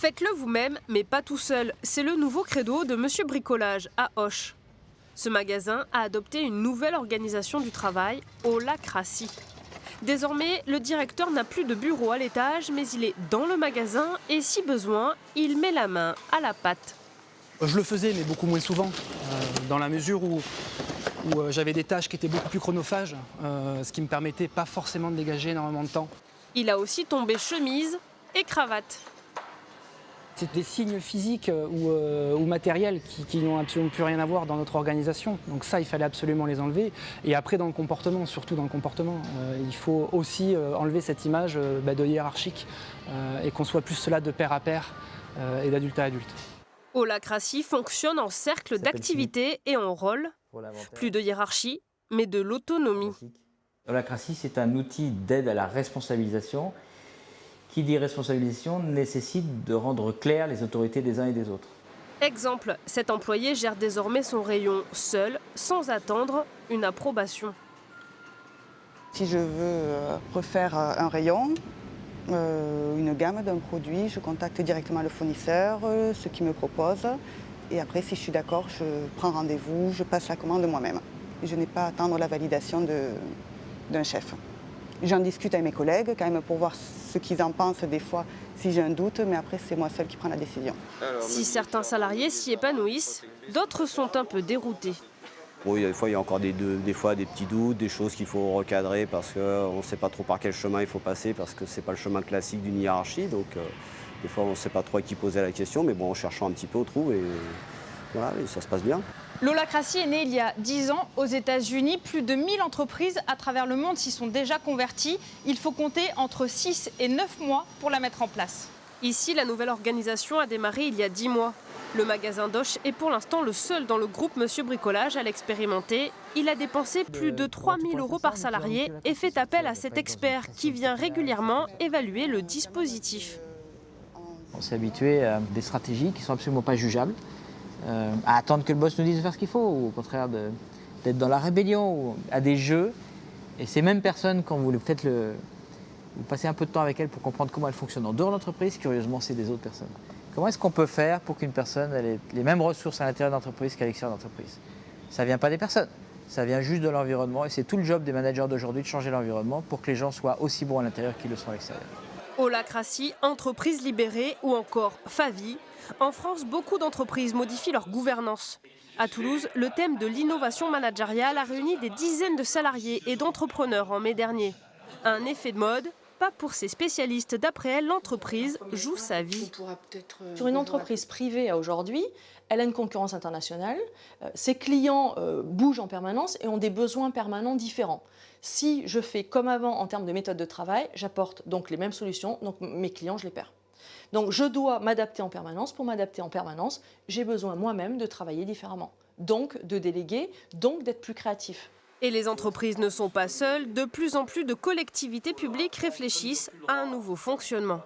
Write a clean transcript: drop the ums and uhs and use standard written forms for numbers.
Faites-le vous-même, mais pas tout seul. C'est le nouveau credo de Monsieur Bricolage à Auch. Ce magasin a adopté une nouvelle organisation du travail, holacratie. Désormais, le directeur n'a plus de bureau à l'étage, mais il est dans le magasin et si besoin, il met la main à la pâte. Je le faisais, mais beaucoup moins souvent, dans la mesure où j'avais des tâches qui étaient beaucoup plus chronophages, ce qui me permettait pas forcément de dégager énormément de temps. Il a aussi tombé chemise et cravate. C'est des signes physiques ou matériels qui n'ont absolument plus rien à voir dans notre organisation. Donc ça, il fallait absolument les enlever. Et après, dans le comportement, surtout dans le comportement, il faut aussi enlever cette image de hiérarchique et qu'on soit plus cela de pair à pair et d'adulte à adulte. Holacratie fonctionne en cercle d'activité et en rôle. Plus de hiérarchie, mais de l'autonomie. Holacratie, c'est un outil d'aide à la responsabilisation. Qui dit responsabilisation nécessite de rendre claires les autorités des uns et des autres. Exemple, cet employé gère désormais son rayon seul, sans attendre une approbation. Si je veux refaire un rayon, une gamme d'un produit, je contacte directement le fournisseur, ce qu'il me propose. Et après, si je suis d'accord, je prends rendez-vous, je passe la commande moi-même. Je n'ai pas à attendre la validation d'un chef. J'en discute avec mes collègues quand même pour voir ce qu'ils en pensent des fois si j'ai un doute, mais après c'est moi seule qui prends la décision. Si certains salariés s'y épanouissent, d'autres sont un peu déroutés. Bon, des fois il y a encore des petits doutes, des choses qu'il faut recadrer parce qu'on ne sait pas trop par quel chemin il faut passer parce que ce n'est pas le chemin classique d'une hiérarchie. Donc des fois on ne sait pas trop à qui poser la question, mais bon, en cherchant un petit peu on trouve et voilà, et ça se passe bien. L'holacratie est née il y a 10 ans aux États-Unis. Plus de 1000 entreprises à travers le monde s'y sont déjà converties. Il faut compter entre 6 et 9 mois pour la mettre en place. Ici, la nouvelle organisation a démarré il y a 10 mois. Le magasin d'Auch est pour l'instant le seul dans le groupe Monsieur Bricolage à l'expérimenter. Il a dépensé plus de 3 000 € par salarié et fait appel à cet expert qui vient régulièrement évaluer le dispositif. On s'est habitué à des stratégies qui ne sont absolument pas jugeables. À attendre que le boss nous dise de faire ce qu'il faut, ou au contraire d'être dans la rébellion, ou à des jeux. Et ces mêmes personnes, quand vous passez un peu de temps avec elles pour comprendre comment elles fonctionnent en dehors de l'entreprise, curieusement, c'est des autres personnes. Comment est-ce qu'on peut faire pour qu'une personne ait les mêmes ressources à l'intérieur de l'entreprise qu'à l'extérieur de l'entreprise? Ça ne vient pas des personnes, ça vient juste de l'environnement. Et c'est tout le job des managers d'aujourd'hui de changer l'environnement pour que les gens soient aussi bons à l'intérieur qu'ils le sont à l'extérieur. Holacratie, entreprise libérée ou encore Favi. En France, beaucoup d'entreprises modifient leur gouvernance. À Toulouse, le thème de l'innovation managériale a réuni des dizaines de salariés et d'entrepreneurs en mai dernier. Un effet de mode, pas pour ces spécialistes. D'après elle, l'entreprise joue sa vie. Sur une entreprise privée à aujourd'hui, elle a une concurrence internationale, ses clients bougent en permanence et ont des besoins permanents différents. Si je fais comme avant en termes de méthode de travail, j'apporte donc les mêmes solutions, donc mes clients, je les perds. Donc je dois m'adapter en permanence. Pour m'adapter en permanence, j'ai besoin moi-même de travailler différemment, donc de déléguer, donc d'être plus créatif. Et les entreprises ne sont pas seules. De plus en plus de collectivités publiques réfléchissent à un nouveau fonctionnement.